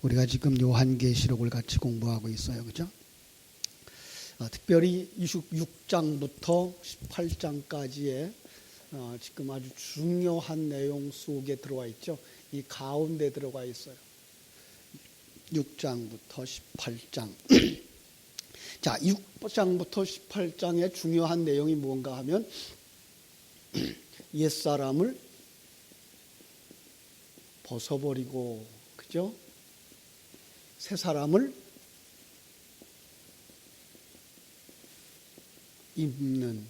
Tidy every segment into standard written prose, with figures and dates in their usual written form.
우리가 지금 요한계시록을 같이 공부하고 있어요. 그죠? 특별히 6장부터 18장까지의 지금 아주 중요한 내용 속에 들어와 있죠. 이 가운데 들어가 있어요. 6장부터 18장. 자, 6장부터 18장의 중요한 내용이 뭔가 하면 옛사람을 벗어버리고, 그죠? 새 사람을 입는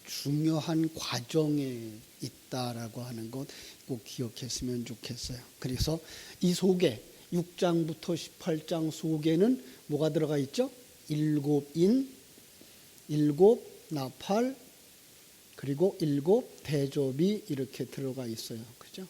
중요한 과정에 있다라고 하는 것 꼭 기억했으면 좋겠어요. 그래서 이 속에 6장부터 18장 속에는 뭐가 들어가 있죠? 7인, 7 나팔, 그리고 7 대접이 이렇게 들어가 있어요. 그죠?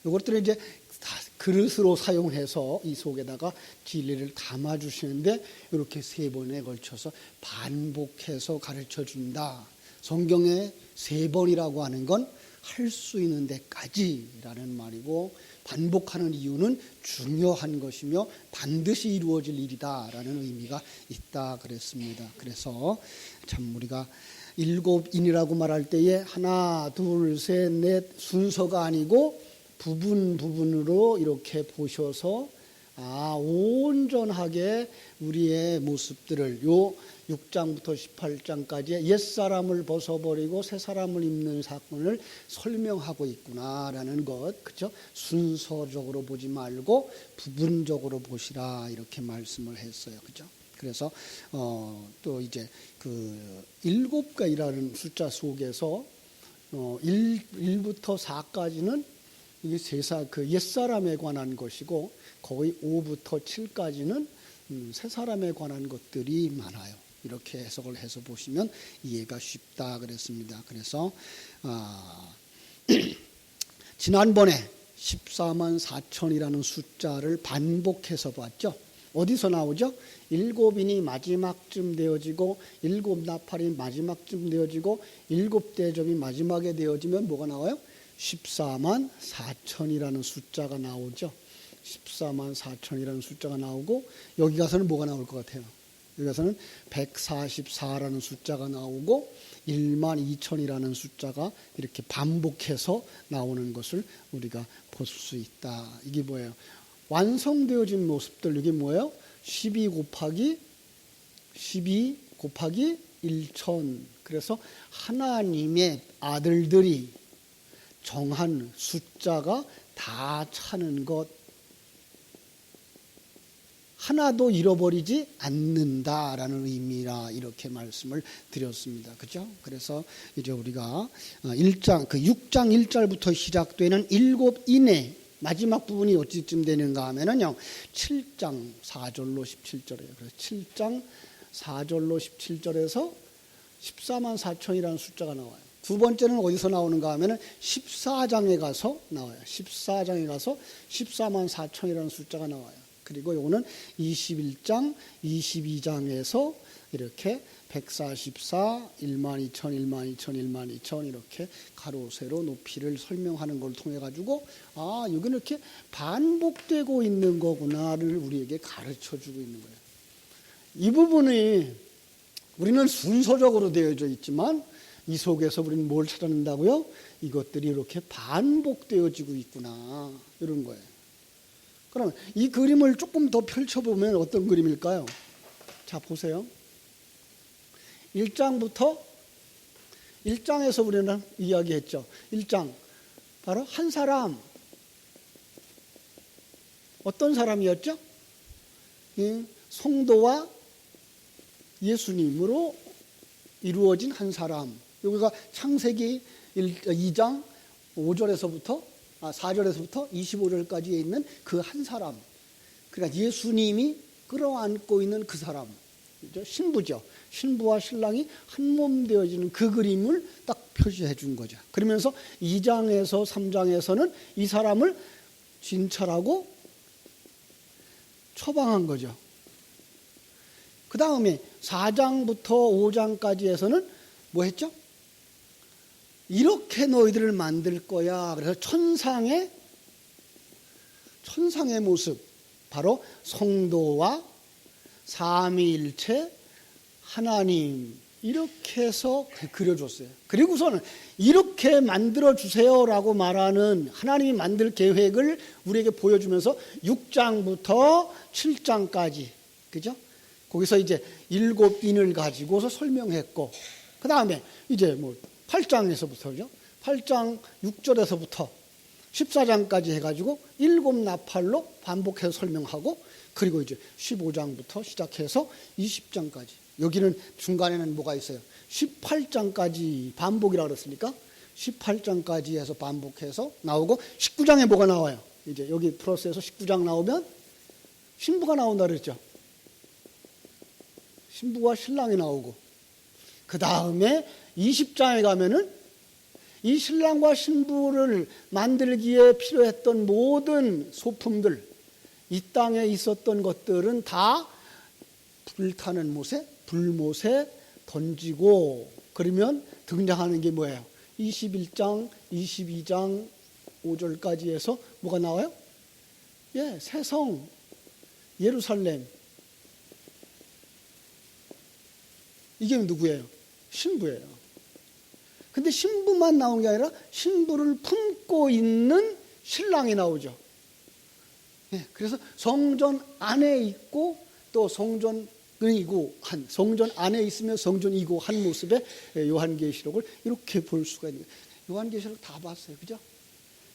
이것들을 이제 다 그릇으로 사용해서 이 속에다가 진리를 담아주시는데 이렇게 3번에 걸쳐서 반복해서 가르쳐 준다. 성경에 3번이라고 하는 건 할 수 있는 데까지라는 말이고, 반복하는 이유는 중요한 것이며 반드시 이루어질 일이다라는 의미가 있다 그랬습니다. 그래서 참 우리가 7인이라고 말할 때에 하나, 둘, 셋, 넷 순서가 아니고 부분으로 이렇게 보셔서 온전하게 우리의 모습들을 요 6장부터 18장까지의 옛사람을 벗어버리고 새사람을 입는 사건을 설명하고 있구나라는 것, 그죠? 순서적으로 보지 말고 부분적으로 보시라 이렇게 말씀을 했어요. 그죠? 그래서 또 이제 그 7가지라는 숫자 속에서 1부터 4까지는 이게 그 옛사람에 관한 것이고, 거의 5부터 7까지는 새 사람에 관한 것들이 많아요. 이렇게 해석을 해서 보시면 이해가 쉽다 그랬습니다. 그래서 지난번에 14만 4천이라는 숫자를 반복해서 봤죠. 어디서 나오죠? 7인이 마지막쯤 되어지고 7 나팔이 마지막쯤 되어지고 7 대접이 마지막에 되어지면 뭐가 나와요? 14만 4천이라는 숫자가 나오죠. 14만 4천이라는 숫자가 나오고, 여기 가서는 뭐가 나올 것 같아요? 여기 가서는 144라는 숫자가 나오고 1만 2천이라는 숫자가 이렇게 반복해서 나오는 것을 우리가 볼 수 있다. 이게 뭐예요? 완성되어진 모습들, 이게 뭐예요? 12 곱하기 1천. 그래서 하나님의 아들들이 정한 숫자가 다 차는 것, 하나도 잃어버리지 않는다라는 의미라 이렇게 말씀을 드렸습니다. 그죠? 그래서 이제 우리가 6장 1절부터 시작되는 7인의 마지막 부분이 어찌쯤 되는가 하면은요, 7장 4절로 17절이에요. 그래서 7장 4절로 17절에서 14만 4천이라는 숫자가 나와요. 두 번째는 어디서 나오는가 하면은 14장에 가서 나와요. 14장에 가서 14만 4천이라는 숫자가 나와요. 그리고 이거는 21장, 22장에서 이렇게 144, 1만 2천, 1만 2천, 1만 2천 이렇게 가로, 세로, 높이를 설명하는 걸 통해 가지고 여기는 이렇게 반복되고 있는 거구나를 우리에게 가르쳐 주고 있는 거예요. 이 부분이 우리는 순서적으로 되어져 있지만 이 속에서 우리는 뭘 찾아낸다고요? 이것들이 이렇게 반복되어지고 있구나, 이런 거예요. 그럼 이 그림을 조금 더 펼쳐보면 어떤 그림일까요? 자, 보세요. 1장에서 우리는 이야기했죠. 1장, 바로 한 사람. 어떤 사람이었죠? 성도와 예수님으로 이루어진 한 사람. 여기가 창세기 2장 4절에서부터 25절까지에 있는 그 한 사람. 그러니까 예수님이 끌어안고 있는 그 사람. 신부죠. 신부와 신랑이 한 몸 되어지는 그 그림을 딱 표시해 준 거죠. 그러면서 2장에서 3장에서는 이 사람을 진찰하고 처방한 거죠. 그 다음에 4장부터 5장까지에서는 뭐 했죠? 이렇게 너희들을 만들 거야. 그래서 천상의 모습, 바로 성도와 삼위일체 하나님, 이렇게 해서 그려줬어요. 그리고서는 이렇게 만들어주세요라고 말하는 하나님이 만들 계획을 우리에게 보여주면서 6장부터 7장까지, 그죠? 거기서 이제 7인을 가지고서 설명했고, 그 다음에 이제 8장에서부터죠. 8장 6절에서부터 14장까지 해가지고 7나팔로 반복해서 설명하고, 그리고 이제 15장부터 시작해서 20장까지. 여기는 중간에는 뭐가 있어요? 18장까지 반복이라고 그랬으니까 18장까지 해서 반복해서 나오고, 19장에 뭐가 나와요? 이제 여기 플러스에서 19장 나오면 신부가 나온다 그랬죠. 신부와 신랑이 나오고, 그 다음에 20장에 가면은 이 신랑과 신부를 만들기에 필요했던 모든 소품들, 이 땅에 있었던 것들은 다 불타는 못에, 불못에 던지고, 그러면 등장하는 게 뭐예요? 21장, 22장 5절까지 해서 뭐가 나와요? 예, 새성, 예루살렘. 이게 누구예요? 신부예요. 근데 신부만 나온 게 아니라 신부를 품고 있는 신랑이 나오죠. 예, 그래서 성전 안에 있고 또 성전이고 한, 성전 안에 있으며 성전이고 한 모습의 요한계시록을 이렇게 볼 수가 있는 거예요. 요한계시록 다 봤어요. 그죠?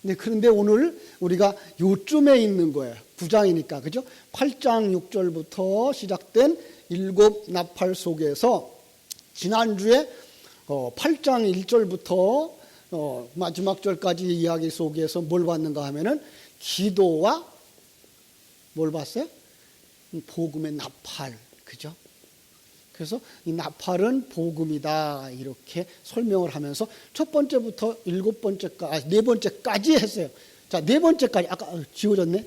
네, 그런데 오늘 우리가 요쯤에 있는 거예요. 9장이니까. 그죠? 8장 6절부터 시작된 7나팔 속에서 지난주에 8장 1절부터 마지막 절까지 이야기 속에서 뭘 봤는가 하면은 기도와 뭘 봤어요? 복음의 나팔. 그죠? 그래서 이 나팔은 복음이다, 이렇게 설명을 하면서 첫 번째부터 네 번째까지 했어요. 자, 네 번째까지 아까 지워졌네.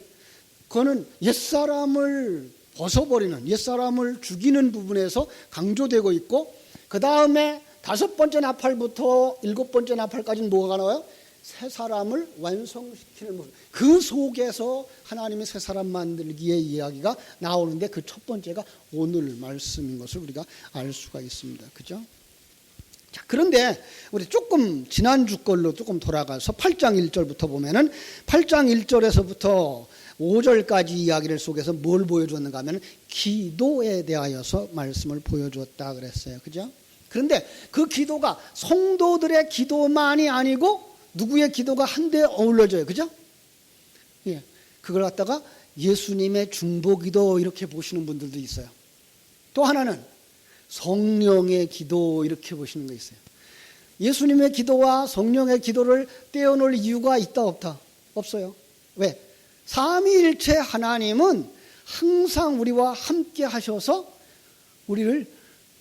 그거는 옛사람을 벗어버리는, 옛사람을 죽이는 부분에서 강조되고 있고, 그 다음에 5번째 나팔부터 7번째 나팔까지는 뭐가 나와요? 새 사람을 완성시키는 모습. 그 속에서 하나님의 새 사람 만들기의 이야기가 나오는데, 그 첫 번째가 오늘 말씀인 것을 우리가 알 수가 있습니다. 그죠? 자, 그런데 우리 조금 지난주 걸로 조금 돌아가서 8장 1절부터 보면은 8장 1절에서부터 5절까지 이야기를 속에서 뭘 보여줬는가 하면 기도에 대하여서 말씀을 보여줬다 그랬어요. 그죠? 그런데 그 기도가 성도들의 기도만이 아니고 누구의 기도가 한데 어울려져요. 그죠? 예. 그걸 갖다가 예수님의 중보기도 이렇게 보시는 분들도 있어요. 또 하나는 성령의 기도 이렇게 보시는 거 있어요. 예수님의 기도와 성령의 기도를 떼어놓을 이유가 있다 없다? 없어요. 왜? 삼위일체 하나님은 항상 우리와 함께 하셔서 우리를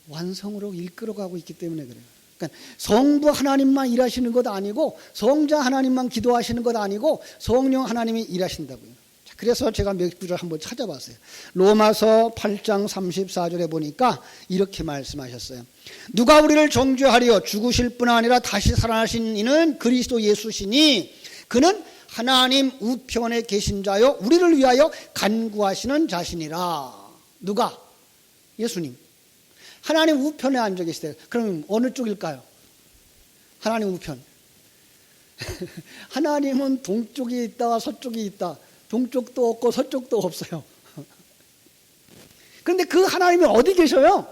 완성으로 이끌어가고 있기 때문에 그래요. 그러니까 성부 하나님만 일하시는 것 아니고, 성자 하나님만 기도하시는 것 아니고, 성령 하나님이 일하신다고요. 자, 그래서 제가 몇 구절 한번 찾아봤어요. 로마서 8장 34절에 보니까 이렇게 말씀하셨어요. 누가 우리를 정죄하리요? 죽으실 뿐 아니라 다시 살아나신 이는 그리스도 예수시니 그는 하나님 우편에 계신 자요 우리를 위하여 간구하시는 자신이라. 누가? 예수님. 하나님 우편에 앉아 계시대요. 그럼 어느 쪽일까요? 하나님 우편. 하나님은 동쪽이 있다, 서쪽이 있다. 동쪽도 없고 서쪽도 없어요. 그런데 그 하나님이 어디 계셔요?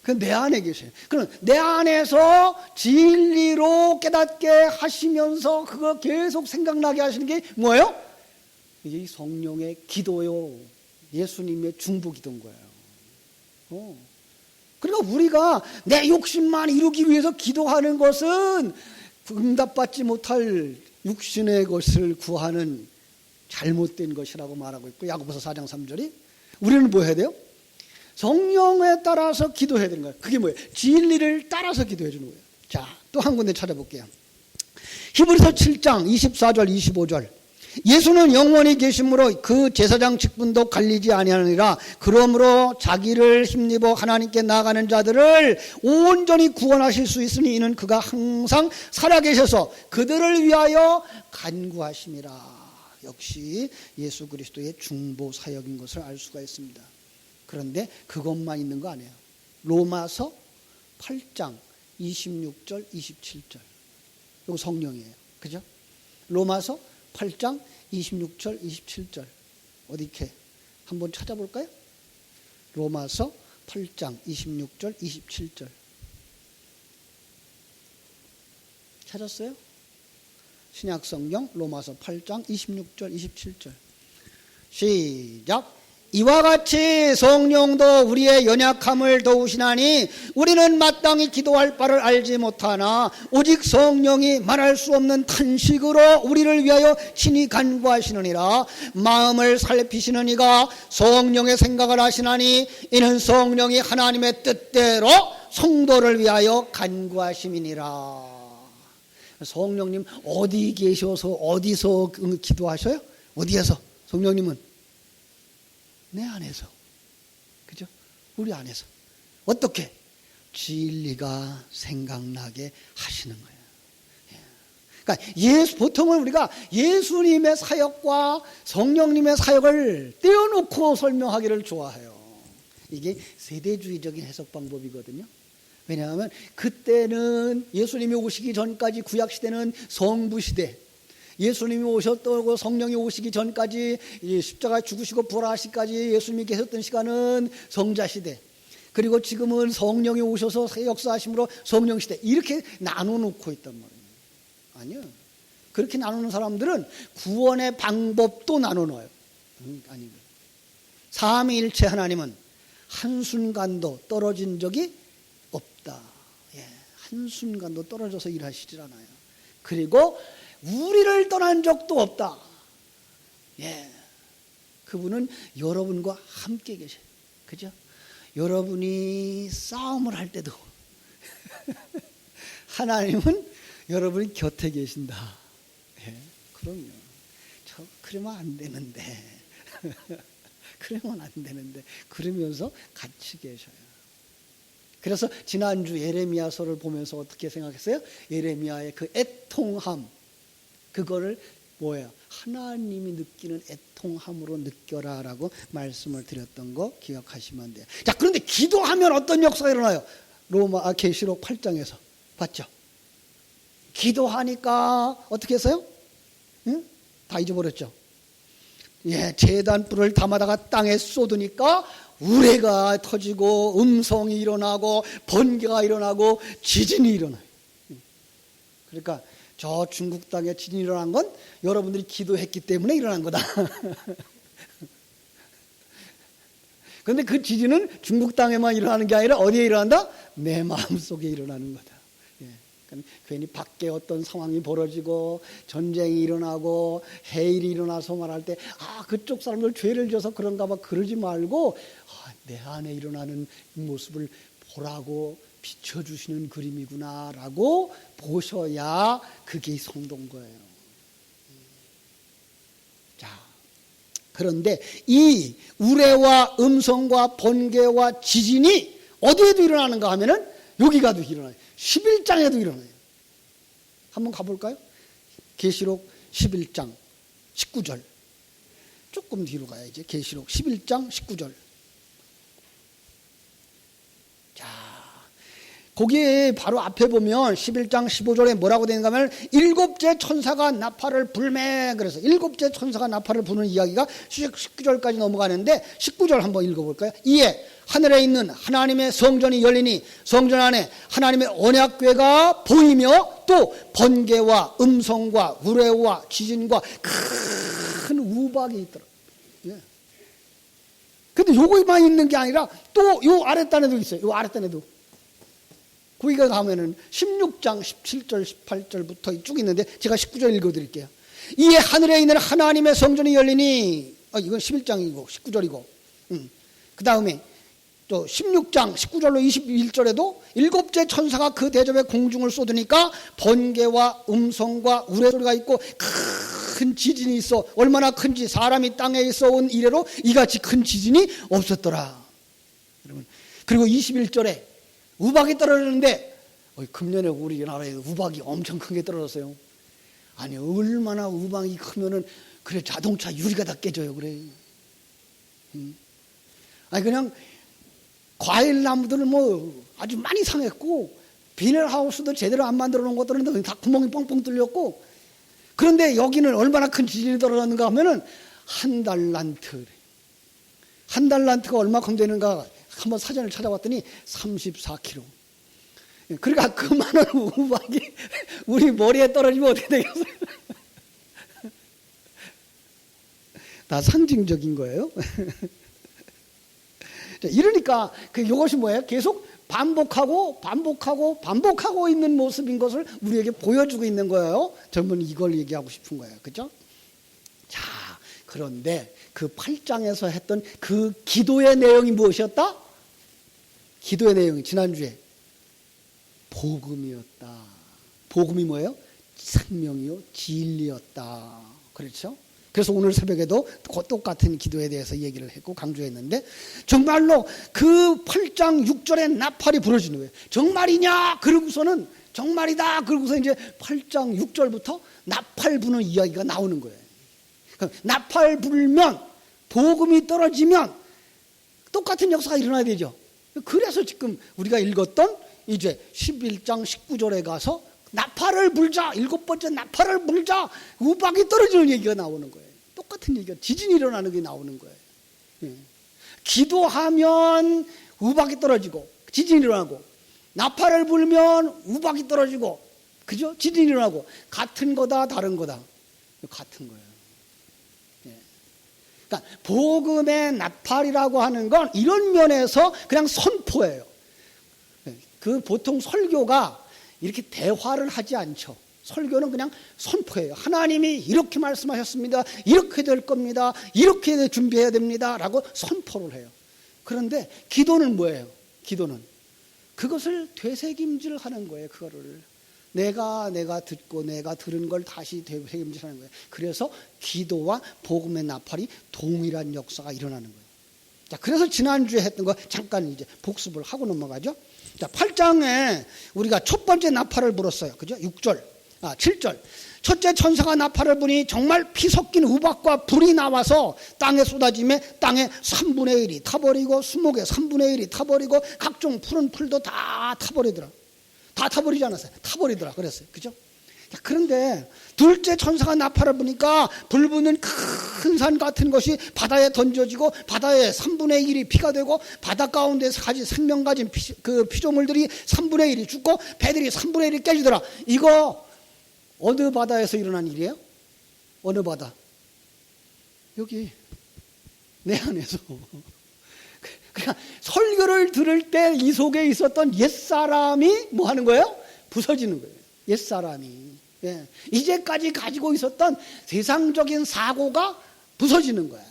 그 내 안에 계셔요. 그럼 내 안에서 진리로 깨닫게 하시면서 그거 계속 생각나게 하시는 게 뭐예요? 이게 성령의 기도요. 예수님의 중보기도인 거예요. 그러니까 우리가 내 욕심만 이루기 위해서 기도하는 것은 응답받지 못할 육신의 것을 구하는 잘못된 것이라고 말하고 있고, 야고보서 4장 3절이 우리는 뭐 해야 돼요? 성령에 따라서 기도해야 되는 거예요. 그게 뭐예요? 진리를 따라서 기도해 주는 거예요. 자, 또 한 군데 찾아볼게요. 히브리서 7장 24절 25절. 예수는 영원히 계심으로 그 제사장 직분도 갈리지 아니하느니라. 그러므로 자기를 힘입어 하나님께 나아가는 자들을 온전히 구원하실 수 있으니 이는 그가 항상 살아계셔서 그들을 위하여 간구하심이라. 역시 예수 그리스도의 중보 사역인 것을 알 수가 있습니다. 그런데 그것만 있는 거 아니에요. 로마서 8장 26절 27절 이거 성령이에요. 그죠? 로마서 8장 26절 27절 어디 이렇게 한번 찾아볼까요? 로마서 8장 26절 27절 찾았어요? 신약성경 로마서 8장 26절 27절 시작. 이와 같이 성령도 우리의 연약함을 도우시나니 우리는 마땅히 기도할 바를 알지 못하나 오직 성령이 말할 수 없는 탄식으로 우리를 위하여 친히 간구하시느니라. 마음을 살피시는 이가 성령의 생각을 하시나니 이는 성령이 하나님의 뜻대로 성도를 위하여 간구하심이니라. 성령님 어디 계셔서 어디서 기도하셔요? 어디에서? 성령님은 내 안에서. 그죠? 우리 안에서. 어떻게? 진리가 생각나게 하시는 거예요. 그러니까 보통은 우리가 예수님의 사역과 성령님의 사역을 떼어놓고 설명하기를 좋아해요. 이게 세대주의적인 해석 방법이거든요. 왜냐하면 그때는 예수님이 오시기 전까지 구약시대는 성부시대, 예수님이 오셨고 성령이 오시기 전까지 십자가에 죽으시고 부활하시기까지 예수님이 계셨던 시간은 성자시대, 그리고 지금은 성령이 오셔서 역사하심으로 성령시대, 이렇게 나눠놓고 있단 말이에요. 아니요. 그렇게 나누는 사람들은 구원의 방법도 나눠놓아요. 아닙니다. 삼위일체 하나님은 한순간도 떨어진 적이 없다. 예, 한순간도 떨어져서 일하시질 않아요. 그리고 우리를 떠난 적도 없다. 예, 그분은 여러분과 함께 계셔요. 그죠? 여러분이 싸움을 할 때도 하나님은 여러분이 곁에 계신다. 예, 그럼요. 그러면 안 되는데 그러면 안 되는데 그러면서 같이 계셔요. 그래서 지난주 예레미야서를 보면서 어떻게 생각했어요? 예레미야의 그 애통함, 그거를 뭐예요? 하나님이 느끼는 애통함으로 느껴라라고 말씀을 드렸던 거 기억하시면 돼요. 자, 그런데 기도하면 어떤 역사가 일어나요? 계시록 8장에서 봤죠? 기도하니까 어떻게 했어요? 응? 다 잊어버렸죠? 예, 제단 뿔을 담아다가 땅에 쏟으니까 우레가 터지고 음성이 일어나고 번개가 일어나고 지진이 일어나요. 그러니까 저 중국 땅에 지진이 일어난 건 여러분들이 기도했기 때문에 일어난 거다. 그런데 그 지진은 중국 땅에만 일어나는 게 아니라 어디에 일어난다? 내 마음속에 일어나는 거다. 예. 그러니까 괜히 밖에 어떤 상황이 벌어지고 전쟁이 일어나고 해일이 일어나서 말할 때 그쪽 사람들 죄를 져서 그런가 봐 그러지 말고 내 안에 일어나는 모습을 보라고 비춰주시는 그림이구나라고 보셔야 그게 성도인 거예요. 자, 그런데 이 우레와 음성과 번개와 지진이 어디에도 일어나는가 하면은 여기가도 일어나요. 11장에도 일어나요. 한번 가볼까요? 계시록 11장 19절. 조금 뒤로 가야지. 계시록 11장 19절. 자, 거기 바로 앞에 보면 11장 15절에 뭐라고 되는가 하면 일곱째 천사가 나팔을 불매, 그래서 일곱째 천사가 나팔을 부는 이야기가 19절까지 넘어가는데 19절 한번 읽어볼까요? 이에 하늘에 있는 하나님의 성전이 열리니 성전 안에 하나님의 언약궤가 보이며 또 번개와 음성과 우레와 지진과 큰 우박이 있더라. 예. 근데 요거만 있는 게 아니라 또 요 아랫단에도 있어요. 요 아랫단에도. 거기가 가면은 16장 17절 18절부터 쭉 있는데 제가 19절 읽어드릴게요. 이에 하늘에 있는 하나님의 성전이 열리니 이건 11장이고 19절이고 그 다음에 또 16장 19절로 21절에도 일곱째 천사가 그 대접에 공중을 쏟으니까 번개와 음성과 우레 소리가 있고 큰 지진이 있어. 얼마나 큰지 사람이 땅에 있어 온 이래로 이같이 큰 지진이 없었더라. 여러분, 그리고 21절에 우박이 떨어지는데 금년에 우리나라에 우박이 엄청 큰 게 떨어졌어요. 아니 얼마나 우박이 크면은 그래, 자동차 유리가 다 깨져요, 그래. 아니, 그냥 과일 나무들을 뭐 아주 많이 상했고, 비닐하우스도 제대로 안 만들어 놓은 것들은 다 구멍이 뻥뻥 뚫렸고, 그런데 여기는 얼마나 큰 지진이 떨어졌는가 하면은 한 달란트. 한 달란트가 얼마큼 되는가 한번 사전을 찾아봤더니 34kg. 그러니까 그 많은 우박이 우리 머리에 떨어지면 어떻게 되겠어요? 다 상징적인 거예요. 이러니까 이것이 뭐예요? 계속 반복하고 있는 모습인 것을 우리에게 보여주고 있는 거예요. 전부 이걸 얘기하고 싶은 거예요. 그죠? 자, 그런데 그 8장에서 했던 그 기도의 내용이 무엇이었다? 기도의 내용이 지난주에 복음이었다. 복음이 뭐예요? 생명이요, 진리였다. 그렇죠? 그래서 오늘 새벽에도 똑같은 기도에 대해서 얘기를 했고 강조했는데, 정말로 그 8장 6절에 나팔이 부러지는 거예요. 정말이냐? 그러고서는 정말이다. 그러고서 이제 8장 6절부터 나팔 부는 이야기가 나오는 거예요. 나팔 불면, 복음이 떨어지면 똑같은 역사가 일어나야 되죠. 그래서 지금 우리가 읽었던 이제 11장 19절에 가서 나팔을 불자, 7번째 나팔을 불자, 우박이 떨어지는 얘기가 나오는 거예요. 똑같은 얘기가, 지진이 일어나는 게 나오는 거예요. 예. 기도하면 우박이 떨어지고 지진이 일어나고, 나팔을 불면 우박이 떨어지고, 그죠? 지진이 일어나고, 같은 거다 다른 거다? 같은 거예요. 예. 그러니까 복음의 나팔이라고 하는 건 이런 면에서 그냥 선포예요. 예. 그 보통 설교가 이렇게 대화를 하지 않죠. 설교는 그냥 선포예요. 하나님이 이렇게 말씀하셨습니다. 이렇게 될 겁니다. 이렇게 준비해야 됩니다. 라고 선포를 해요. 그런데 기도는 뭐예요? 기도는 그것을 되새김질하는 거예요. 그거를 내가 듣고 내가 들은 걸 다시 되새김질하는 거예요. 그래서 기도와 복음의 나팔이 동일한 역사가 일어나는 거예요. 자, 그래서 지난주에 했던 거 잠깐 이제 복습을 하고 넘어가죠. 자, 8장에 우리가 첫 번째 나팔을 불었어요. 그죠? 7절. 첫째 천사가 나팔을 부니 정말 피 섞인 우박과 불이 나와서 땅에 쏟아지며 땅의 3분의 1이 타버리고 수목의 3분의 1이 타버리고 각종 푸른 풀도 다 타버리더라. 다 타버리지 않았어요. 타버리더라. 그랬어요. 그죠? 자, 그런데 둘째 천사가 나팔을 부니까 불 붙는 큰 산 같은 것이 바다에 던져지고 바다의 3분의 1이 피가 되고 바다 가운데서 가진 생명 가진 그 피조물들이 3분의 1이 죽고 배들이 3분의 1이 깨지더라. 이거 어느 바다에서 일어난 일이에요? 어느 바다? 여기 내 안에서. 그러니까 설교를 들을 때 이 속에 있었던 옛사람이 뭐 하는 거예요? 부서지는 거예요. 옛사람이. 예. 이제까지 가지고 있었던 세상적인 사고가 부서지는 거예요.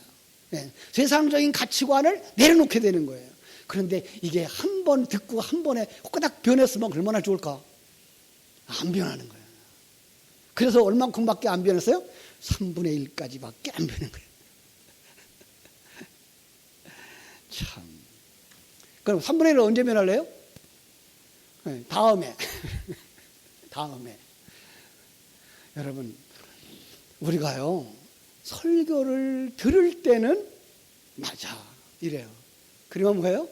예. 세상적인 가치관을 내려놓게 되는 거예요. 그런데 이게 한 번 듣고 한 번에 호까닥 변했으면 얼마나 좋을까? 안 변하는 거예요. 그래서 얼만큼밖에 안 변했어요? 3분의 1까지밖에 안 변한 거예요. 참. 그럼 3분의 1을 언제 변할래요? 네, 다음에. 다음에. 여러분, 우리가요, 설교를 들을 때는 맞아. 이래요. 그러면 뭐예요?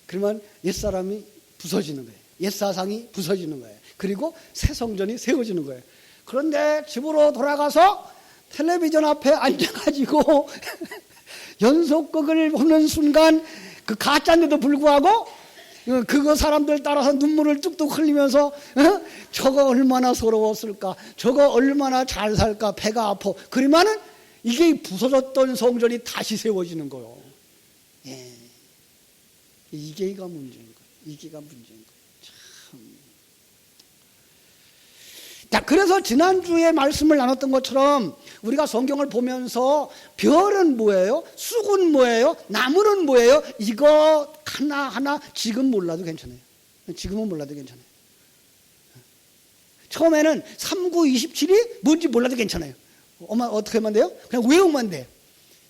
그러면 옛사람이 부서지는 거예요. 옛사상이 부서지는 거예요. 그리고 새 성전이 세워지는 거예요. 그런데 집으로 돌아가서 텔레비전 앞에 앉아가지고 연속극을 보는 순간 그 가짜인데도 불구하고 그거 사람들 따라서 눈물을 뚝뚝 흘리면서 저거 얼마나 서러웠을까, 저거 얼마나 잘 살까, 배가 아파. 그러면은 이게 부서졌던 성전이 다시 세워지는 거예요. 예. 이게가 문제인 거예요. 이게가 문제인 거예요. 참. 자, 그래서 지난주에 말씀을 나눴던 것처럼 우리가 성경을 보면서 별은 뭐예요? 쑥은 뭐예요? 나무는 뭐예요? 이거 하나하나 지금 몰라도 괜찮아요. 지금은 몰라도 괜찮아요. 처음에는 3927이 뭔지 몰라도 괜찮아요. 엄마 어떻게 하면 돼요? 그냥 외우면 돼요.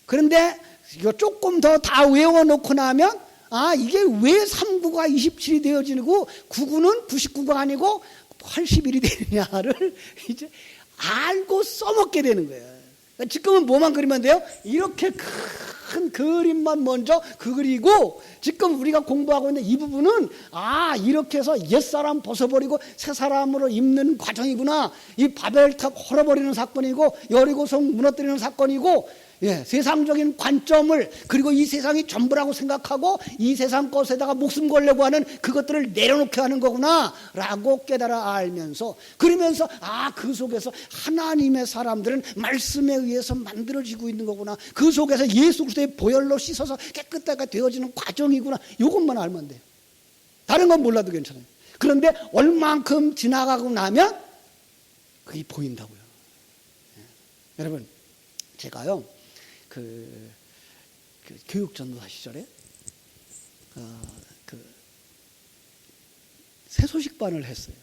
그런데 이거 조금 더 다 외워놓고 나면 아, 이게 왜 39가 27이 되어지고 99는 99가 아니고 81이 되느냐를 이제 알고 써먹게 되는 거예요. 지금은 뭐만 그리면 돼요? 이렇게 큰 그림만 먼저 그리고 지금 우리가 공부하고 있는 이 부분은 이렇게 해서 옛사람 벗어버리고 새사람으로 입는 과정이구나. 이 바벨탑 헐어버리는 사건이고 여리고성 무너뜨리는 사건이고 세상적인 관점을 그리고 이 세상이 전부라고 생각하고 이 세상 것에다가 목숨 걸려고 하는 그것들을 내려놓게 하는 거구나 라고 깨달아 알면서 그러면서 그 속에서 하나님의 사람들은 말씀에 의해서 만들어지고 있는 거구나. 그 속에서 예수 그리스도의 보혈로 씻어서 깨끗하게 되어지는 과정이구나. 이것만 알면 돼요. 다른 건 몰라도 괜찮아요. 그런데 얼만큼 지나가고 나면 그게 보인다고요. 여러분, 제가요 그 교육전도사 시절에 새소식반을 했어요.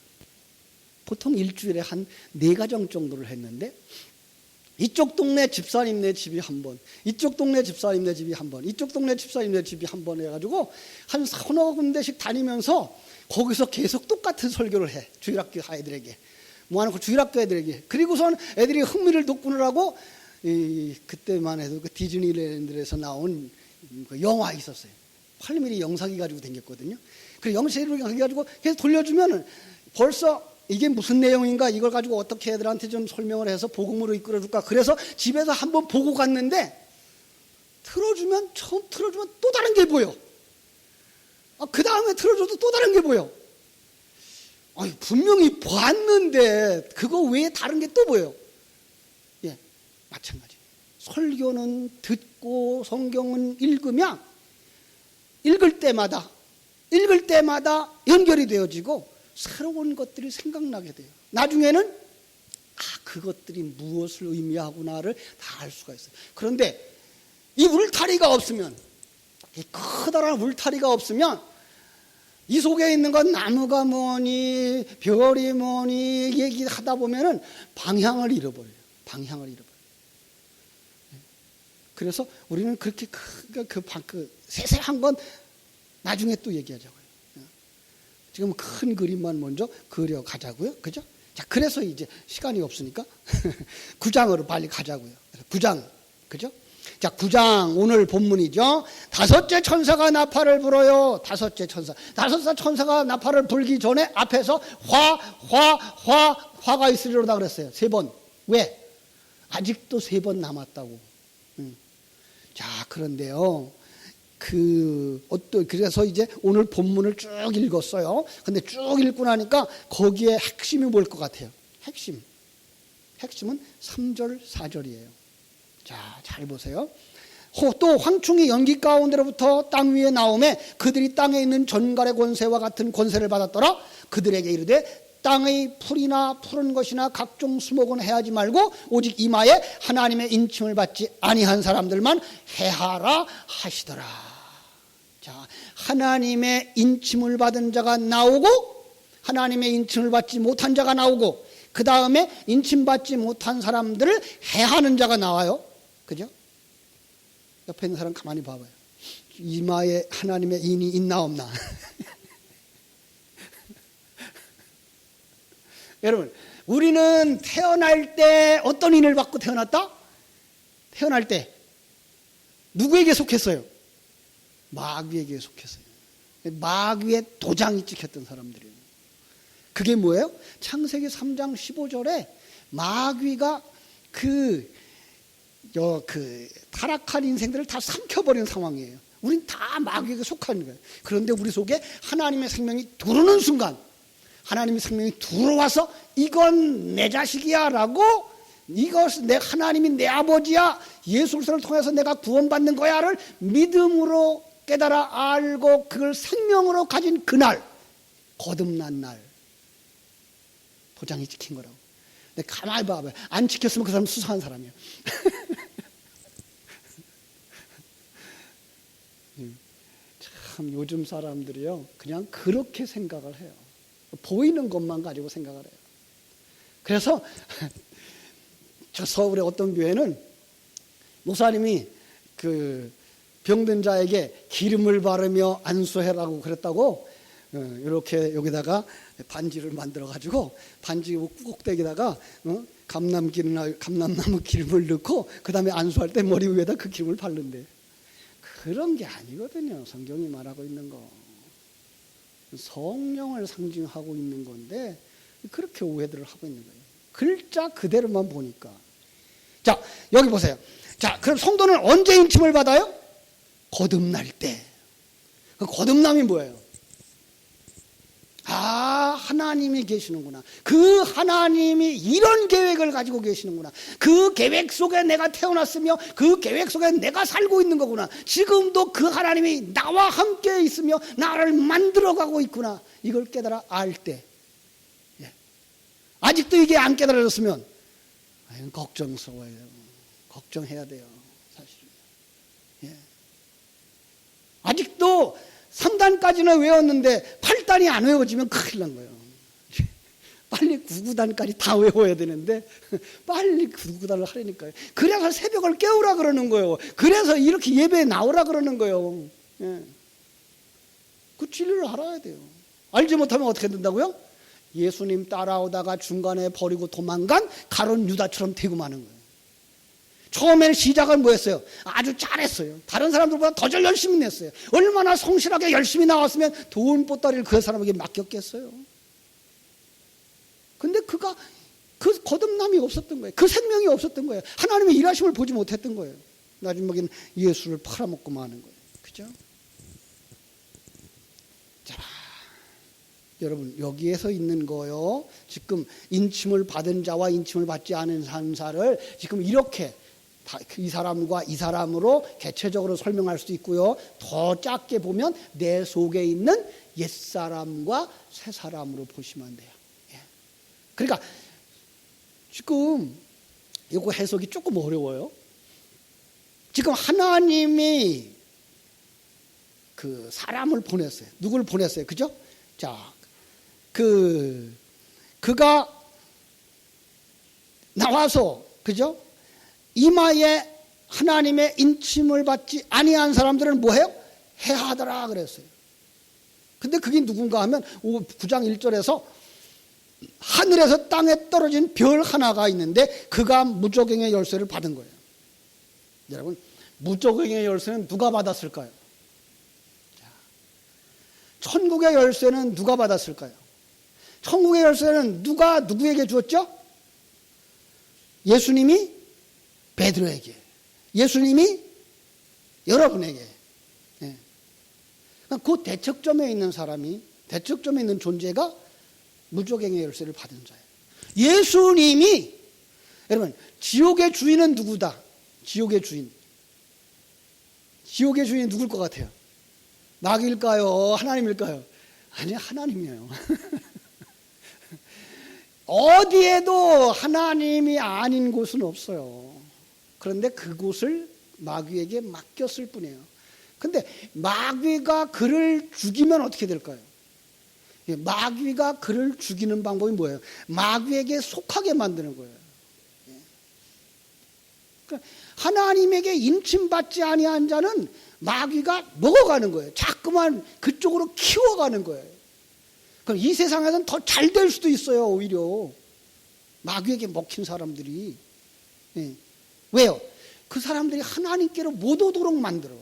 보통 일주일에 한 4가정 정도를 했는데 이쪽 동네 집사님네 집이 한 번, 이쪽 동네 집사님네 집이 한 번, 이쪽 동네 집사님네 집이 한 번 해가지고 한 3-4군데씩 다니면서 거기서 계속 똑같은 설교를 해. 주일학교 아이들에게. 모아놓고 주일학교 애들에게. 그리고선 애들이 흥미를 돋구느라고 그때만 해도 그 디즈니랜드에서 나온 그 영화 있었어요. 8mm 영상이 가지고 댕겼거든요. 그 영상을 가지고 계속 돌려주면 벌써 이게 무슨 내용인가 이걸 가지고 어떻게 애들한테 좀 설명을 해서 복음으로 이끌어줄까. 그래서 집에서 한번 보고 갔는데 처음 틀어주면 또 다른 게 보여. 그 다음에 틀어줘도 또 다른 게 보여. 분명히 봤는데 그거 외에 다른 게 또 보여요. 마찬가지. 설교는 듣고 성경은 읽으면 읽을 때마다 연결이 되어지고 새로운 것들이 생각나게 돼요. 나중에는 그것들이 무엇을 의미하구나를 다 알 수가 있어요. 그런데 이 울타리가 없으면, 이 커다란 울타리가 없으면 이 속에 있는 건 나무가 뭐니 별이 뭐니 얘기하다 보면은 방향을 잃어버려요. 그래서 우리는 그렇게 세세한 건 나중에 또 얘기하자고요. 지금 큰 그림만 먼저 그려가자고요. 그죠? 자, 그래서 이제 시간이 없으니까 9장으로 빨리 가자고요. 9장. 그죠? 자, 9장 오늘 본문이죠. 5째 천사가 나팔을 불어요. 5째 천사. 5째 천사가 나팔을 불기 전에 앞에서 화가 있으리로다 그랬어요. 3번. 왜? 아직도 3번 남았다고. 자, 그런데요. 그래서 이제 오늘 본문을 쭉 읽었어요. 근데 쭉 읽고 나니까 거기에 핵심이 뭘 것 같아요? 핵심은 3절, 4절이에요. 자, 잘 보세요. 또 황충이 연기 가운데로부터 땅 위에 나오매 그들이 땅에 있는 전갈의 권세와 같은 권세를 받았더라. 그들에게 이르되 땅의 풀이나 푸른 것이나 각종 수목은 해하지 말고 오직 이마에 하나님의 인침을 받지 아니한 사람들만 해하라 하시더라. 자, 하나님의 인침을 받은 자가 나오고 하나님의 인침을 받지 못한 자가 나오고 그 다음에 인침받지 못한 사람들을 해하는 자가 나와요. 그죠? 옆에 있는 사람 가만히 봐봐요. 이마에 하나님의 인이 있나 없나. 여러분, 우리는 태어날 때 어떤 인을 받고 태어났다? 태어날 때 누구에게 속했어요? 마귀에게 속했어요. 마귀의 도장이 찍혔던 사람들이에요. 그게 뭐예요? 창세기 3장 15절에 마귀가 타락한 인생들을 다 삼켜버리는 상황이에요. 우린 다 마귀에게 속하는 거예요. 그런데 우리 속에 하나님의 생명이 들어오는 순간 하나님의 생명이 들어와서 이건 내 자식이야 라고 하나님이 내 아버지야 예수 그리스도를 통해서 내가 구원받는 거야를 믿음으로 깨달아 알고 그걸 생명으로 가진 그날 거듭난 날 도장이 찍힌 거라고. 근데 가만히 봐봐요. 안 찍혔으면 그 사람 수사한 사람이에요. 참 요즘 사람들이요 그냥 그렇게 생각을 해요. 보이는 것만 가지고 생각을 해요. 그래서 저 서울의 어떤 교회는 목사님이 그 병든 자에게 기름을 바르며 안수해라고 그랬다고 이렇게 여기다가 반지를 만들어 가지고 반지 꼭대기다가 감람나무 기름을 넣고 그 다음에 안수할 때 머리 위에다 그 기름을 바른대. 그런 게 아니거든요. 성경이 말하고 있는 거. 성령을 상징하고 있는 건데 그렇게 오해들을 하고 있는 거예요. 글자 그대로만 보니까. 자, 여기 보세요. 자, 그럼 성도는 언제 인침을 받아요? 거듭날 때. 그 거듭남이 뭐예요? 아, 하나님이 계시는구나. 그 하나님이 이런 계획을 가지고 계시는구나. 그 계획 속에 내가 태어났으며 그 계획 속에 내가 살고 있는 거구나. 지금도 그 하나님이 나와 함께 있으며 나를 만들어가고 있구나. 이걸 깨달아 알 때. 예. 아직도 이게 안 깨달아졌으면 걱정스러워요. 걱정해야 돼요. 사실. 예. 아직도 3단까지는 외웠는데 8단이 안 외워지면 큰일 난 거예요. 빨리 9구단까지 다 외워야 되는데 빨리 9구단을 하려니까요. 그래서 새벽을 깨우라 그러는 거예요. 그래서 이렇게 예배에 나오라 그러는 거예요. 예. 그 진리를 알아야 돼요. 알지 못하면 어떻게 된다고요? 예수님 따라오다가 중간에 버리고 도망간 가룟 유다처럼 되고 마는 거예요. 처음에는 시작은 뭐였어요? 아주 잘했어요. 다른 사람들보다 더 잘 열심히 냈어요. 얼마나 성실하게 열심히 나왔으면 돈 보따리를 그 사람에게 맡겼겠어요. 근데 그가 그 거듭남이 없었던 거예요. 그 생명이 없었던 거예요. 하나님의 일하심을 보지 못했던 거예요. 마지막에는 예수를 팔아먹고 마는 거예요. 그죠? 자, 여러분 여기에서 있는 거요. 지금 인침을 받은 자와 인침을 받지 않은 사람을 지금 이렇게 이 사람과 이 사람으로 개체적으로 설명할 수도 있고요. 더 작게 보면 내 속에 있는 옛사람과 새사람으로 보시면 돼요. 예. 그러니까 지금 이거 해석이 조금 어려워요. 지금 하나님이 그 사람을 보냈어요. 누굴 보냈어요? 그죠? 자, 그가 나와서, 그죠? 이마에 하나님의 인침을 받지 아니한 사람들은 뭐해요? 해하더라 그랬어요. 근데 그게 누군가 하면 9장 1절에서 하늘에서 땅에 떨어진 별 하나가 있는데 그가 무저갱의 열쇠를 받은 거예요. 여러분, 무저갱의 열쇠는 누가 받았을까요? 천국의 열쇠는 누가 받았을까요? 천국의 열쇠는 누가 누구에게 주었죠? 예수님이 베드로에게, 예수님이 여러분에게. 예. 그 대척점에 있는 사람이, 대척점에 있는 존재가 무저갱의 열쇠를 받은 자예요. 예수님이, 여러분, 지옥의 주인은 누구다? 지옥의 주인. 지옥의 주인이 누굴 것 같아요? 마귀일까요? 하나님일까요? 아니, 하나님이에요. 어디에도 하나님이 아닌 곳은 없어요. 그런데 그곳을 마귀에게 맡겼을 뿐이에요. 근데 마귀가 그를 죽이면 어떻게 될까요? 마귀가 그를 죽이는 방법이 뭐예요? 마귀에게 속하게 만드는 거예요. 그러니까 하나님에게 인침받지 아니한 자는 마귀가 먹어가는 거예요. 자꾸만 그쪽으로 키워가는 거예요. 그럼 이 세상에서는 더 잘 될 수도 있어요. 오히려 마귀에게 먹힌 사람들이. 예. 왜요? 그 사람들이 하나님께로 못 오도록 만들어.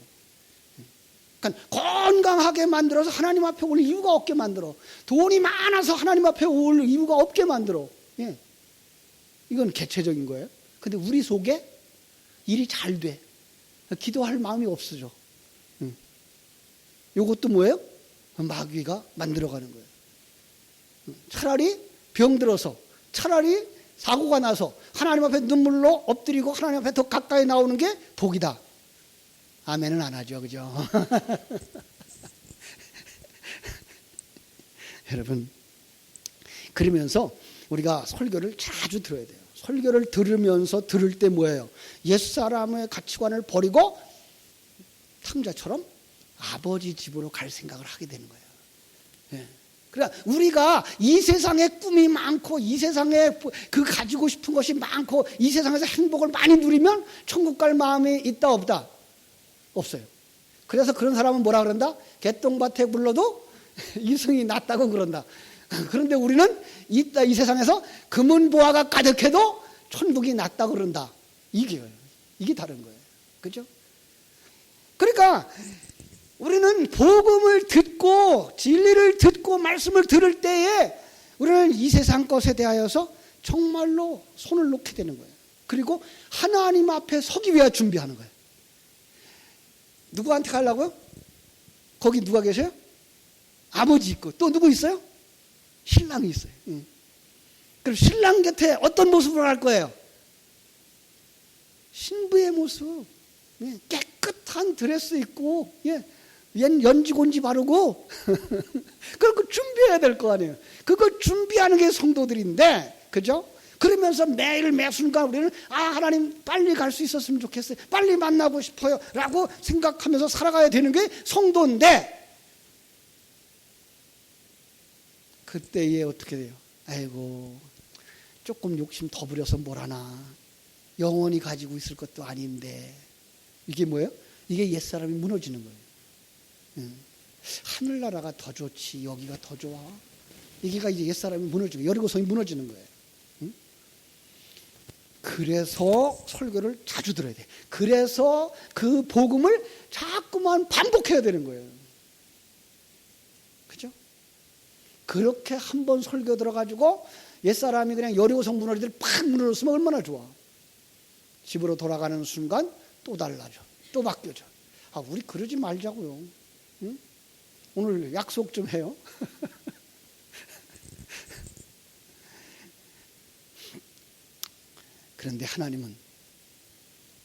그러니까 건강하게 만들어서 하나님 앞에 올 이유가 없게 만들어. 돈이 많아서 하나님 앞에 올 이유가 없게 만들어. 예. 이건 개체적인 거예요. 근데 우리 속에 일이 잘 돼. 기도할 마음이 없어져. 이것도 뭐예요? 마귀가 만들어가는 거예요. 차라리 병들어서, 차라리 사고가 나서 하나님 앞에 눈물로 엎드리고 하나님 앞에 더 가까이 나오는 게 복이다. 아멘은 안 하죠. 그죠? 여러분, 그러면서 우리가 설교를 자주 들어야 돼요. 설교를 들으면서 들을 때 뭐예요? 옛사람의 가치관을 버리고 탕자처럼 아버지 집으로 갈 생각을 하게 되는 거예요. 예. 그러니까 우리가 이 세상에 꿈이 많고 이 세상에 그 가지고 싶은 것이 많고 이 세상에서 행복을 많이 누리면 천국 갈 마음이 있다 없다? 없어요. 그래서 그런 사람은 뭐라 그런다? 개똥밭에 굴러도 이승이 낫다고 그런다. 그런데 우리는 이 세상에서 금은 보화가 가득해도 천국이 낫다 그런다. 이게 다른 거예요. 그죠? 그러니까 우리는 복음을 듣고 진리를 듣고 말씀을 들을 때에 우리는 이 세상 것에 대하여서 정말로 손을 놓게 되는 거예요. 그리고 하나님 앞에 서기 위해 준비하는 거예요. 누구한테 가려고요? 거기 누가 계세요? 아버지 있고 또 누구 있어요? 신랑이 있어요. 그럼 신랑 곁에 어떤 모습으로 갈 거예요? 신부의 모습. 깨끗한 드레스 입고 연지곤지 바르고 그걸 준비해야 될 거 아니에요. 그걸 준비하는 게 성도들인데, 그죠? 그러면서 매일 매순간 우리는 하나님 빨리 갈 수 있었으면 좋겠어요. 빨리 만나고 싶어요. 라고 생각하면서 살아가야 되는 게 성도인데, 그때에 어떻게 돼요? 아이고, 조금 욕심 더 부려서 뭘 하나. 영원히 가지고 있을 것도 아닌데. 이게 뭐예요? 이게 옛사람이 무너지는 거예요. 하늘나라가 더 좋지, 여기가 더 좋아. 이게가 이제 옛사람이 무너지고, 여리고성이 무너지는 거예요. 그래서 설교를 자주 들어야 돼. 그래서 그 복음을 자꾸만 반복해야 되는 거예요. 그죠? 그렇게 한 번 설교 들어가지고 옛사람이 그냥 여리고성 무너지들 팍 무너졌으면 얼마나 좋아. 집으로 돌아가는 순간 또 달라져. 또 바뀌어져. 우리 그러지 말자고요. 응? 오늘 약속 좀 해요. 그런데 하나님은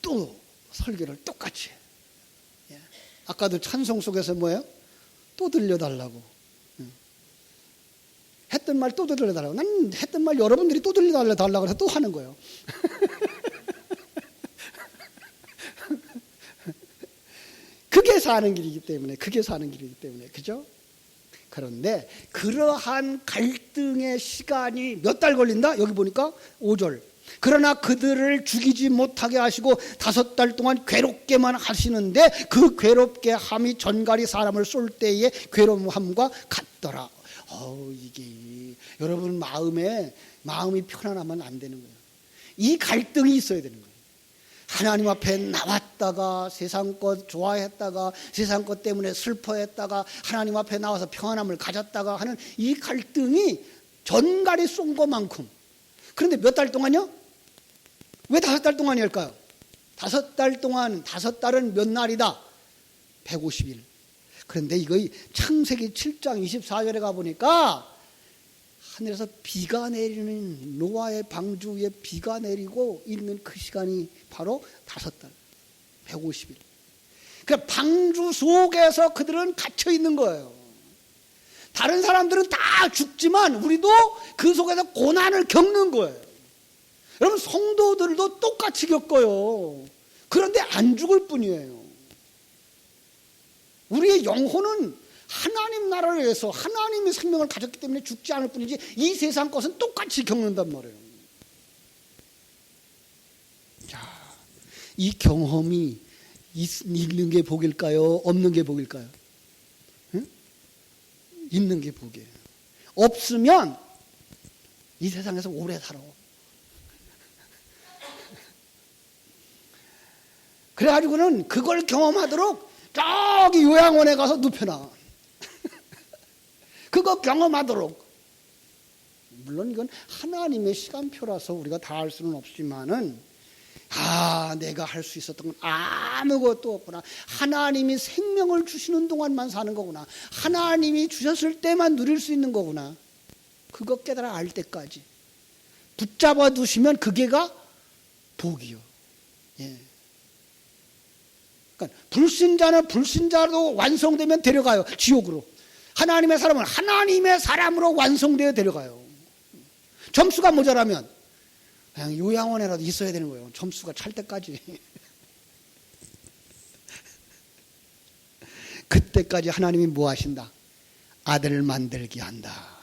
또 설교를 똑같이 해요. 아까도 찬송 속에서 뭐예요? 또 들려달라고. 했던 말 또 들려달라고. 난 했던 말 여러분들이 또 들려달라고 해서 또 하는 거예요. 그게 사는 길이기 때문에, 그죠? 그런데 그러한 갈등의 시간이 몇 달 걸린다? 여기 보니까 5절. 그러나 그들을 죽이지 못하게 하시고 5달 동안 괴롭게만 하시는데 그 괴롭게 함이 전갈이 사람을 쏠 때의 괴로움함과 같더라. 이게 여러분 마음이 편안하면 안 되는 거예요. 이 갈등이 있어야 되는 거예요. 하나님 앞에 나왔다가 세상 것 좋아했다가 세상 것 때문에 슬퍼했다가 하나님 앞에 나와서 평안함을 가졌다가 하는 이 갈등이 전갈이 쏜 것만큼. 그런데 몇 달 동안요? 왜 5달 동안일까요? 5달 동안, 5달은 몇 날이다? 150일. 그런데 이거 창세기 7장 24절에 가보니까 하늘에서 비가 내리는, 노아의 방주 위에 비가 내리고 있는 그 시간이 바로 5달, 150일. 그러니까 방주 속에서 그들은 갇혀 있는 거예요. 다른 사람들은 다 죽지만 우리도 그 속에서 고난을 겪는 거예요. 여러분, 성도들도 똑같이 겪어요. 그런데 안 죽을 뿐이에요. 우리의 영혼은 하나님 나라를 위해서 하나님의 생명을 가졌기 때문에 죽지 않을 뿐이지 이 세상 것은 똑같이 겪는단 말이에요. 자, 이 경험이 있는 게 복일까요? 없는 게 복일까요? 응? 있는 게 복이에요. 없으면 이 세상에서 오래 살아. 그래가지고는 그걸 경험하도록 저기 요양원에 가서 눕혀놔. 그거 경험하도록. 물론 이건 하나님의 시간표라서 우리가 다 할 수는 없지만은, 내가 할 수 있었던 건 아무것도 없구나. 하나님이 생명을 주시는 동안만 사는 거구나. 하나님이 주셨을 때만 누릴 수 있는 거구나. 그거 깨달아 알 때까지 붙잡아 두시면 그게가 복이요. 예. 그러니까 불신자는 불신자로 완성되면 데려가요. 지옥으로. 하나님의 사람은 하나님의 사람으로 완성되어 데려가요. 점수가 모자라면 그냥 요양원에라도 있어야 되는 거예요. 점수가 찰 때까지. 그때까지 하나님이 뭐 하신다? 아들 만들기 한다.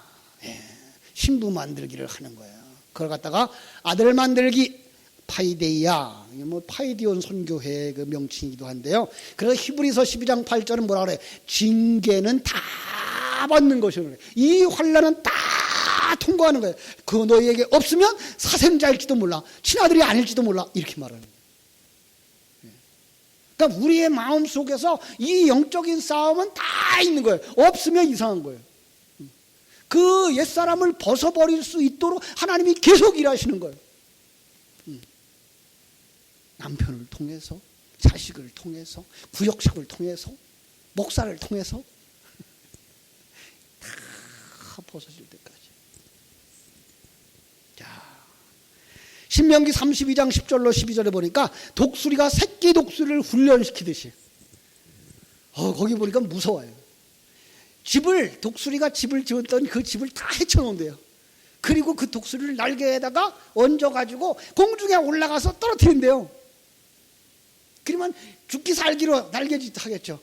신부 만들기를 하는 거예요. 그걸 갖다가 아들 만들기, 파이데이아, 파이디온 선교회의 그 명칭이기도 한데요. 그래서 히브리서 12장 8절은 뭐라 그래요? 징계는 다 받는 것이에요. 이 환난은 다 다 통과하는 거예요. 그 너희에게 없으면 사생자일지도 몰라, 친아들이 아닐지도 몰라, 이렇게 말하는 거예요. 그러니까 우리의 마음 속에서 이 영적인 싸움은 다 있는 거예요. 없으면 이상한 거예요. 그 옛사람을 벗어버릴 수 있도록 하나님이 계속 일하시는 거예요. 남편을 통해서, 자식을 통해서, 구역식을 통해서, 목사를 통해서 다 벗어질 때까지. 자, 신명기 32장 10절로 12절에 보니까 독수리가 새끼 독수리를 훈련시키듯이, 거기 보니까 무서워요. 독수리가 집을 지었던 그 집을 다 헤쳐놓은대요. 그리고 그 독수리를 날개에다가 얹어가지고 공중에 올라가서 떨어뜨린대요. 그러면 죽기 살기로 날개짓 하겠죠.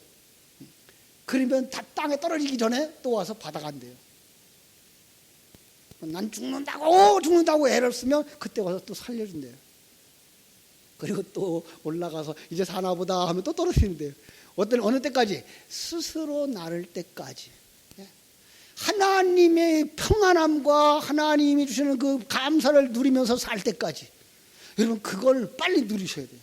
그러면 다 땅에 떨어지기 전에 또 와서 받아간대요. 난 죽는다고 애를 쓰면 그때 와서 또 살려준대요. 그리고 또 올라가서 이제 사나보다 하면 또 떨어뜨린대요. 어느 때까지? 스스로 나를 때까지. 하나님의 평안함과 하나님이 주시는 그 감사를 누리면서 살 때까지. 여러분, 그걸 빨리 누리셔야 돼요.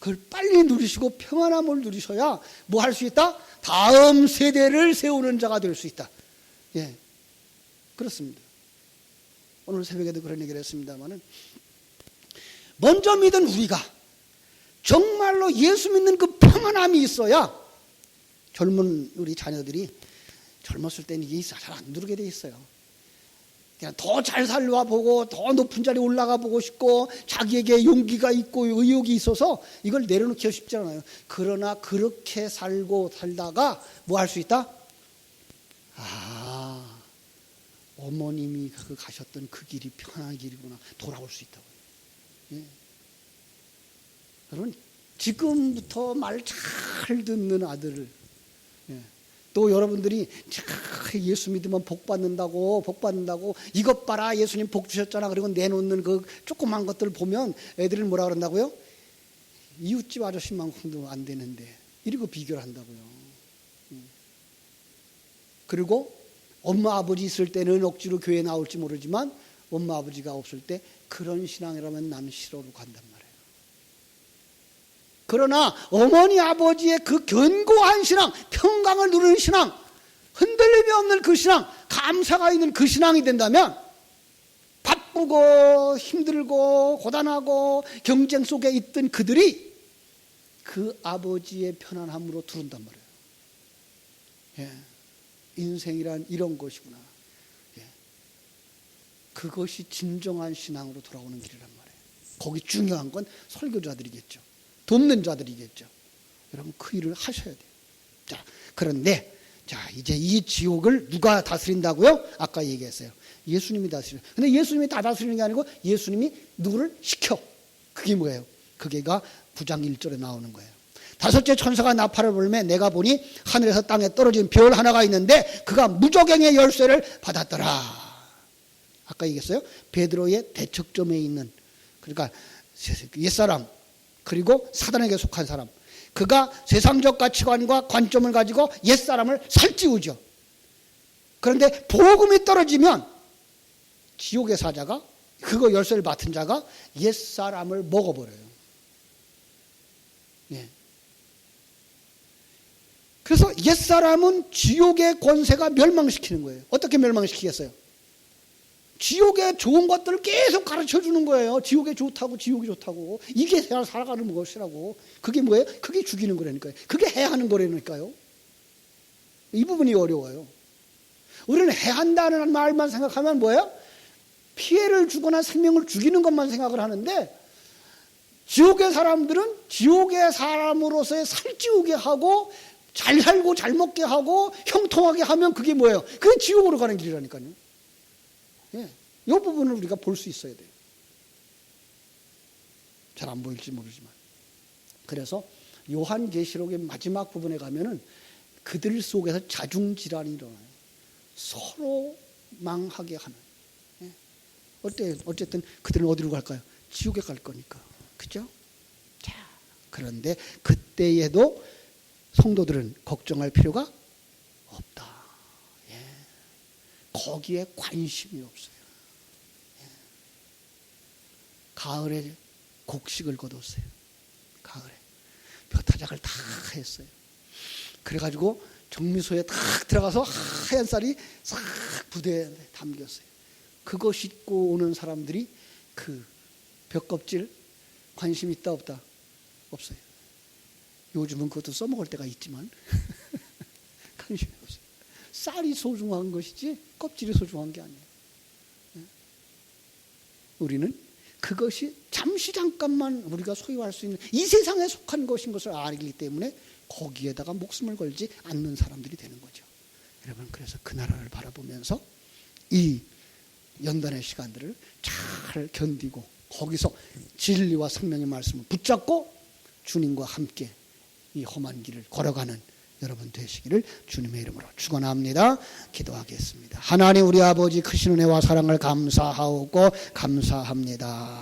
그걸 빨리 누리시고 평안함을 누리셔야 뭐 할 수 있다? 다음 세대를 세우는 자가 될 수 있다. 예, 그렇습니다. 오늘 새벽에도 그런 얘기를 했습니다만은, 먼저 믿은 우리가 정말로 예수 믿는 그 평안함이 있어야 젊은 우리 자녀들이 젊었을 때는 이게 잘 안 누르게 돼 있어요. 그냥 더 잘 살와 보고 더 높은 자리에 올라가 보고 싶고 자기에게 용기가 있고 의욕이 있어서 이걸 내려놓기가 쉽지 않아요. 그러나 그렇게 살다가 뭐 할 수 있다? 어머님이 가셨던 그 길이 편한 길이구나, 돌아올 수 있다고. 예. 여러분, 지금부터 말 잘 듣는 아들을, 또 여러분들이 예수 믿으면 복 받는다고 이것 봐라, 예수님 복 주셨잖아, 그리고 내놓는 그 조그만 것들 보면 애들은 뭐라 그런다고요? 이웃집 아저씨만큼도 안 되는데 이러고 비교를 한다고요. 그리고 엄마 아버지 있을 때는 억지로 교회 나올지 모르지만 엄마 아버지가 없을 때 그런 신앙이라면 나는 싫어로 간단 말이에요. 그러나 어머니 아버지의 그 견고한 신앙, 평강을 누리는 신앙, 흔들림이 없는 그 신앙, 감사가 있는 그 신앙이 된다면 바쁘고 힘들고 고단하고 경쟁 속에 있던 그들이 그 아버지의 편안함으로 두른단 말이에요. 예. 인생이란 이런 것이구나. 예. 그것이 진정한 신앙으로 돌아오는 길이란 말이에요. 거기 중요한 건 설교자들이겠죠. 돕는 자들이겠죠. 여러분, 그 일을 하셔야 돼요. 자, 그런데 이제 이 지옥을 누가 다스린다고요? 아까 얘기했어요. 예수님이 다스려요. 근데 예수님이 다 다스리는 게 아니고 예수님이 누구를 시켜. 그게 뭐예요? 그게가 9장 1절에 나오는 거예요. 다섯째 천사가 나팔을 불매 내가 보니 하늘에서 땅에 떨어진 별 하나가 있는데 그가 무저갱의 열쇠를 받았더라. 아까 얘기했어요. 베드로의 대척점에 있는, 그러니까 옛사람 그리고 사단에게 속한 사람, 그가 세상적 가치관과 관점을 가지고 옛사람을 살찌우죠. 그런데 복음이 떨어지면 지옥의 사자가, 그거 열쇠를 맡은 자가 옛사람을 먹어버려요. 예. 그래서 옛사람은 지옥의 권세가 멸망시키는 거예요. 어떻게 멸망시키겠어요? 지옥의 좋은 것들을 계속 가르쳐 주는 거예요. 지옥에 좋다고, 지옥이 좋다고. 이게 살아가는 것이라고. 그게 뭐예요? 그게 죽이는 거라니까요. 그게 해하는 거라니까요. 이 부분이 어려워요. 우리는 해한다는 말만 생각하면 뭐예요? 피해를 주거나 생명을 죽이는 것만 생각을 하는데, 지옥의 사람들은 지옥의 사람으로서의 살찌우게 하고 잘 살고 잘 먹게 하고 형통하게 하면 그게 뭐예요? 그게 지옥으로 가는 길이라니까요. 예, 이 부분을 우리가 볼 수 있어야 돼요. 잘 안 보일지 모르지만. 그래서 요한계시록의 마지막 부분에 가면은 그들 속에서 자중질환이 일어나요. 서로 망하게 하는. 예. 어쨌든 그들은 어디로 갈까요? 지옥에 갈 거니까. 그죠? 자, 그런데 그때에도 성도들은 걱정할 필요가 없다. 예. 거기에 관심이 없어요. 가을에 곡식을 거뒀어요. 가을에 벼타작을 다 했어요. 그래가지고 정미소에 딱 들어가서 하얀 쌀이 싹 부대에 담겼어요. 그거 싣고 오는 사람들이 그 벼껍질 관심 있다 없다? 없어요. 요즘은 그것도 써먹을 때가 있지만 관심이 없어요. 쌀이 소중한 것이지 껍질이 소중한 게 아니에요. 우리는 그것이 잠시 잠깐만 우리가 소유할 수 있는 이 세상에 속한 것인 것을 알기 때문에 거기에다가 목숨을 걸지 않는 사람들이 되는 거죠. 여러분, 그래서 그 나라를 바라보면서 이 연단의 시간들을 잘 견디고 거기서 진리와 생명의 말씀을 붙잡고 주님과 함께 이 험한 길을 걸어가는 여러분 되시기를 주님의 이름으로 축원합니다. 기도하겠습니다. 하나님 우리 아버지 크신 은혜와 사랑을 감사하고 감사합니다.